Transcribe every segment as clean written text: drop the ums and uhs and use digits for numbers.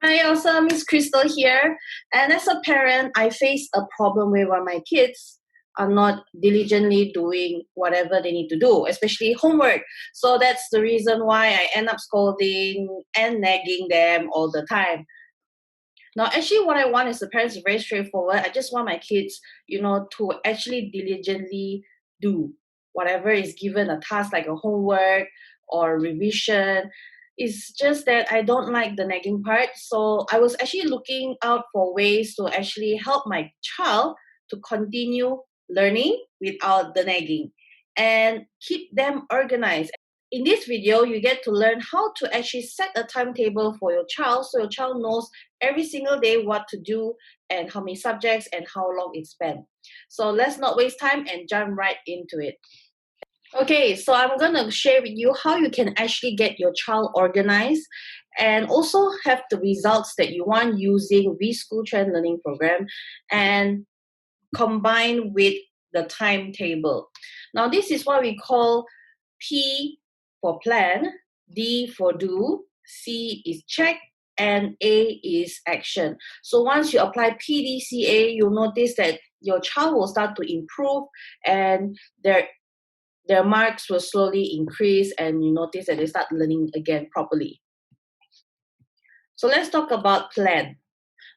Hi, also Miss Krystle here. And as a parent, I face a problem where my kids are not diligently doing whatever they need to do, especially homework. So that's the reason why I end up scolding and nagging them all the time. Now, actually, what I want as a parent is very straightforward. I just want my kids, to actually diligently do whatever is given a task like a homework or revision. It's just that I don't like the nagging part. So I was actually looking out for ways to actually help my child to continue learning without the nagging and keep them organized. In this video, you get to learn how to actually set a timetable for your child so your child knows every single day what to do and how many subjects and how long it's spent. So let's not waste time and jump right into it. Okay, so I'm going to share with you how you can actually get your child organized and also have the results that you want using Vschool Trend Learning Program and combine with the timetable. Now, this is what we call P for plan, D for do, C is check, and A is action. So once you apply PDCA, you'll notice that your child will start to improve and their marks will slowly increase, and you notice that they start learning again properly. So let's talk about plan.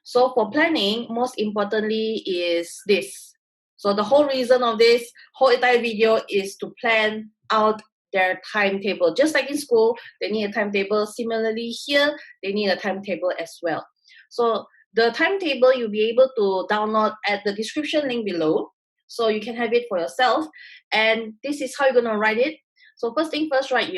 So for planning, most importantly is this. So the whole reason of this whole entire video is to plan out their timetable. Just like in school, they need a timetable. Similarly here, they need a timetable as well. So the timetable you'll be able to download at the description link below. So you can have it for yourself. And this is how you're going to write it. So first thing first, write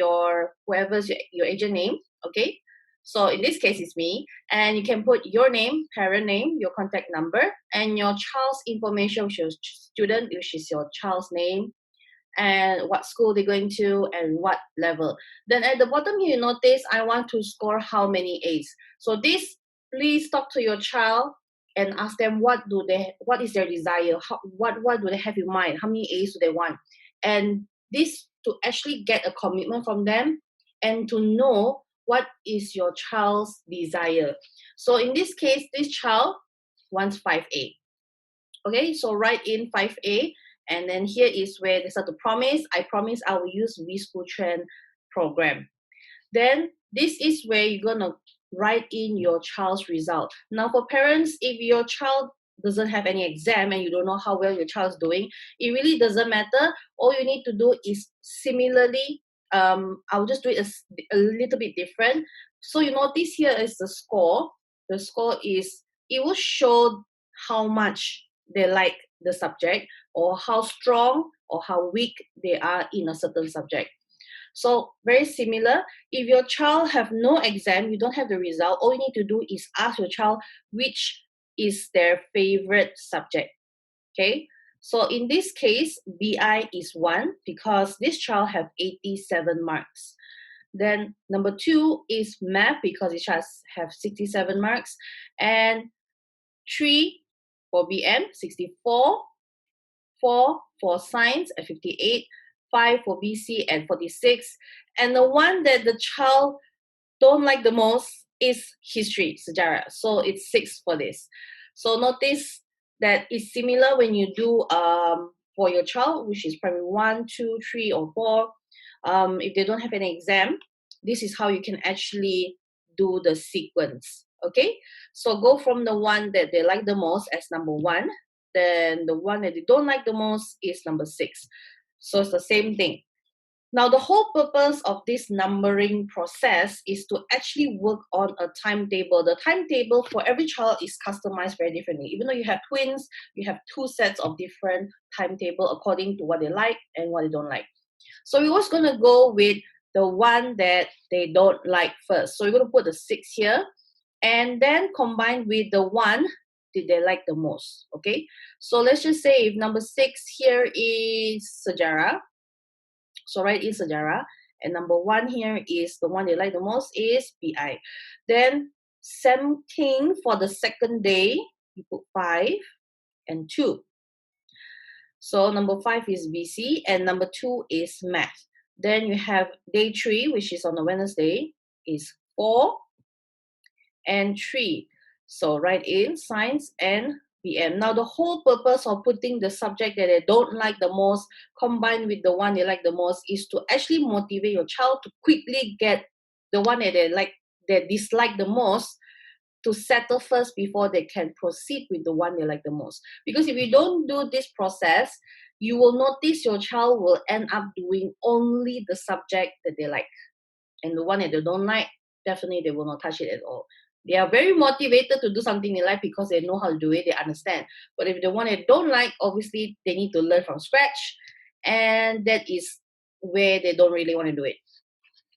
whoever's your agent name, okay? So in this case, it's me. And you can put your name, parent name, your contact number, and your child's information, which is student, which is your child's name, and what school they're going to, and what level. Then at the bottom here, you notice I want to score how many A's. So this, please talk to your child and ask them what is their desire, what do they have in mind, how many A's do they want, and this to actually get a commitment from them and to know what is your child's desire. So in this case, this child wants 5A. Okay, so write in 5A, and then here is where they start to promise. I promise I will use Vschool Trend program. Then this is where you're gonna write in your child's result. Now for parents, if your child doesn't have any exam and you don't know how well your child's doing, it really doesn't matter. All you need to do is similarly, I'll just do it a little bit different. So you notice here is the score. The score is, it will show how much they like the subject or how strong or how weak they are in a certain subject. So very similar. If your child have no exam, you don't have the result, all you need to do is ask your child which is their favorite subject. Okay, so in this case, BI is 1 because this child have 87 marks. Then number 2 is math because it has 67 marks, and 3 for BM 64, 4 for science at 58, 5 for BC at 46, and the one that the child don't like the most is history, sejarah. So it's 6 for this. So notice that it's similar when you do for your child, which is primary 1, 2, 3, or 4. If they don't have any exam, this is how you can actually do the sequence. Okay, so go from the one that they like the most as number 1. Then the one that they don't like the most is number 6. So it's the same thing. Now, the whole purpose of this numbering process is to actually work on a timetable. The timetable for every child is customized very differently. Even though you have twins, you have 2 sets of different timetable according to what they like and what they don't like. So we're always going to go with the one that they don't like first. So we're going to put the 6 here and then combine with the one that they like the most. Okay, so let's just say if number 6 here is sejarah. So write in sejarah, and number 1 here is the one they like the most is BI. Then same thing for the second day, you put 5 and 2. So number 5 is BC and number 2 is math. Then you have day 3, which is on a Wednesday, is 4 and 3. So write in science and BM. Now the whole purpose of putting the subject that they don't like the most combined with the one they like the most is to actually motivate your child to quickly get the one that they dislike the most, to settle first before they can proceed with the one they like the most. Because if you don't do this process, you will notice your child will end up doing only the subject that they like. And the one that they don't like, definitely they will not touch it at all. They are very motivated to do something they like because they know how to do it, they understand. But if the one they don't like, obviously they need to learn from scratch. And that is where they don't really want to do it.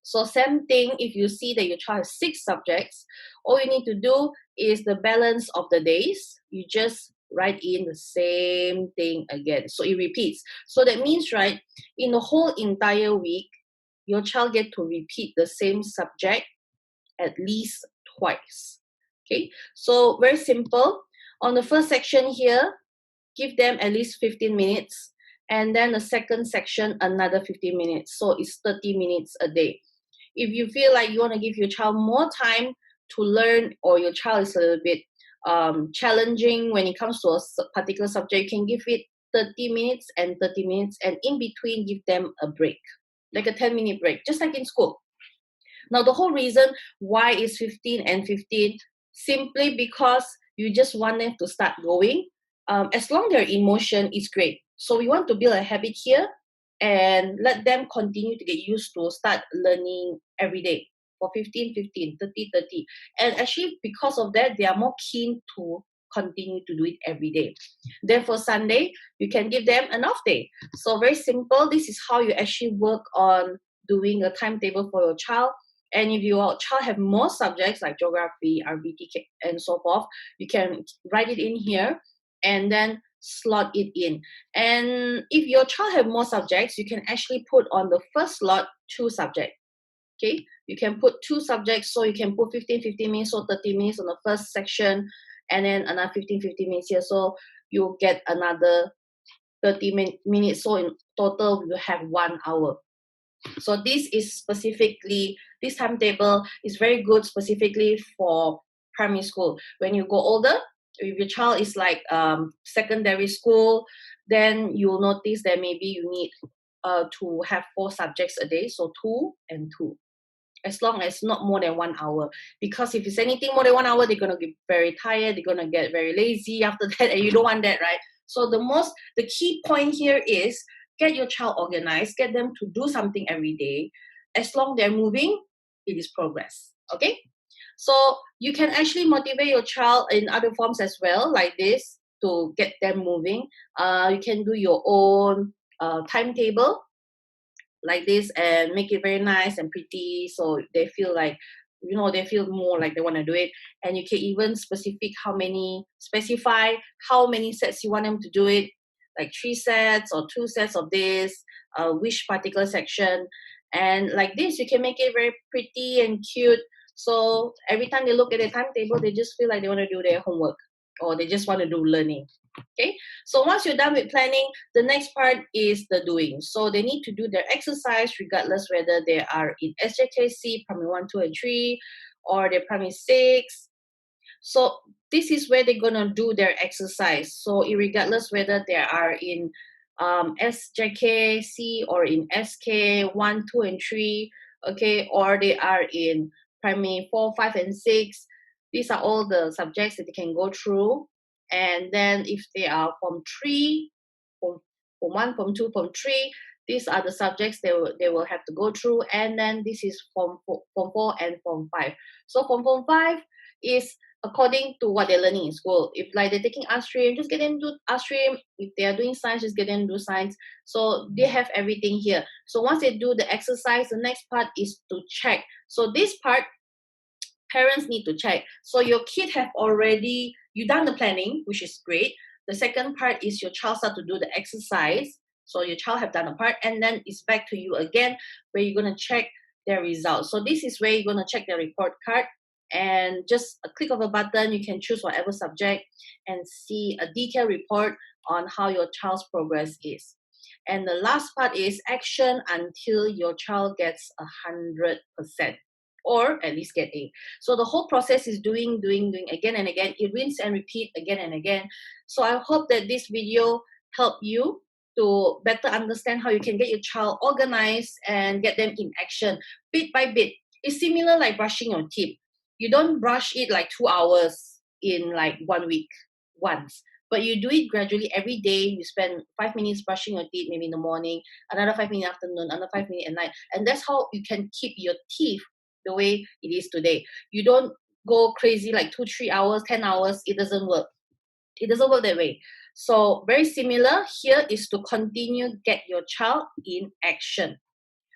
So same thing, if you see that your child has 6 subjects, all you need to do is the balance of the days. You just write in the same thing again. So it repeats. So that means, right, in the whole entire week, your child get to repeat the same subject at least twice. Okay, so very simple. On the first section here, give them at least 15 minutes. And then the second section, another 15 minutes. So it's 30 minutes a day. If you feel like you want to give your child more time to learn, or your child is a little bit challenging when it comes to a particular subject, you can give it 30 minutes and 30 minutes, and in between give them a break, like a 10-minute break, just like in school. Now the whole reason why is 15 and 15, simply because you just want them to start going. As long their emotion is great. So we want to build a habit here and let them continue to get used to start learning every day for 15, 15, 30, 30. And actually because of that, they are more keen to continue to do it every day. Then for Sunday, you can give them an off day. So very simple. This is how you actually work on doing a timetable for your child. And if your child have more subjects like geography, RBT, and so forth, you can write it in here and then slot it in. And if your child have more subjects, you can actually put on the first slot 2 subjects. Okay, you can put 2 subjects, so you can put 15, 15 minutes or 30 minutes on the first section, and then another 15, 15 minutes here. So you'll get another 30 minutes. So in total, you have 1 hour. So this timetable is very good specifically for primary school. When you go older, if your child is like secondary school, then you will notice that maybe you need to have 4 subjects a day, so 2 and 2. As long as not more than 1 hour. Because if it's anything more than 1 hour, they're gonna get very tired, they're gonna get very lazy after that, and you don't want that, right? So the key point here is get your child organized, get them to do something every day. As long they're moving, it is progress. Okay? So you can actually motivate your child in other forms as well, like this, to get them moving. You can do your own timetable like this and make it very nice and pretty, so they feel like, they feel more like they want to do it. And you can even specify how many sets you want them to do it, like 3 sets or 2 sets of this, which particular section. And like this, you can make it very pretty and cute, so every time they look at the timetable, they just feel like they want to do their homework, or they just want to do learning. Okay, so once you're done with planning, the next part is the doing. So they need to do their exercise regardless whether they are in SJKC, primary 1, 2, and 3, or they're primary 6. So this is where they're going to do their exercise. So regardless whether they are in SJKC or in SK 1, 2, and 3, okay, or they are in primary 4, 5, and 6. These are all the subjects that they can go through. And then if they are from 3, from 1, from 2, from 3, these are the subjects they will have to go through. And then this is from 4 and from 5. So from 5 is according to what they're learning in school. If like they're taking art stream, just get them to art stream. If they are doing science, just get them to do science. So they have everything here. So once they do the exercise, the next part is to check. So this part, parents need to check. So your kid have already, you done the planning, which is great. The second part is your child start to do the exercise. So your child have done a part, and then it's back to you again, where you're going to check their results. So this is where you're going to check their report card, and just a click of a button, you can choose whatever subject and see a detailed report on how your child's progress is. And the last part is action until your child gets 100%. or at least get A. So the whole process is doing again and again. You rinse and repeat again and again. So I hope that this video helped you to better understand how you can get your child organized and get them in action bit by bit. It's similar like brushing your teeth. You don't brush it like 2 hours in like 1 week once, but you do it gradually every day. You spend 5 minutes brushing your teeth, maybe in the morning, another 5 minutes afternoon, another 5 minutes at night, and that's how you can keep your teeth the way it is today. You don't go crazy like 2-3 hours, 10 hours. It doesn't work. It doesn't work that way. So very similar here is to continue get your child in action.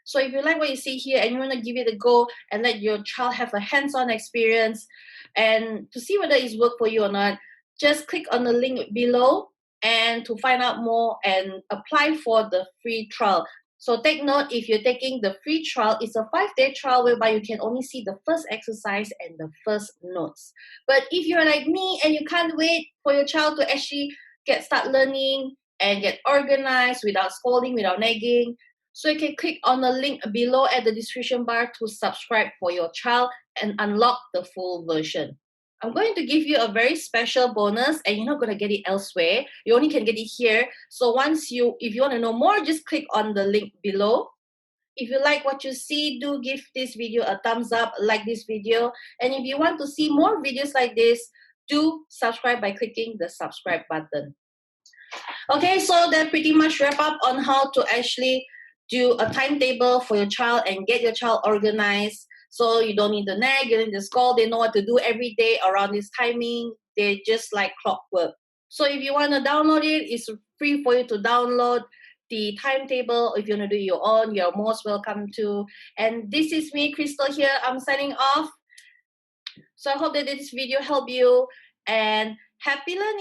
So if you like what you see here and you want to give it a go and let your child have a hands-on experience and to see whether it's worked for you or not, just click on the link below and to find out more and apply for the free trial. So take note, if you're taking the free trial, it's a 5-day trial whereby you can only see the first exercise and the first notes. But if you're like me and you can't wait for your child to actually start learning and get organized without scolding, without nagging, so you can click on the link below at the description bar to subscribe for your child and unlock the full version. I'm going to give you a very special bonus and you're not going to get it elsewhere. You only can get it here. So if you want to know more, just click on the link below. If you like what you see, do give this video a thumbs up, like this video. And if you want to see more videos like this, do subscribe by clicking the subscribe button. Okay, so that pretty much wrap up on how to actually do a timetable for your child and get your child organized. So you don't need to nag, you don't need to scold. They know what to do every day around this timing. They're just like clockwork. So if you want to download it, it's free for you to download the timetable. If you want to do your own, you're most welcome to. And this is me, Krystle here. I'm signing off. So I hope that this video helped you and happy learning.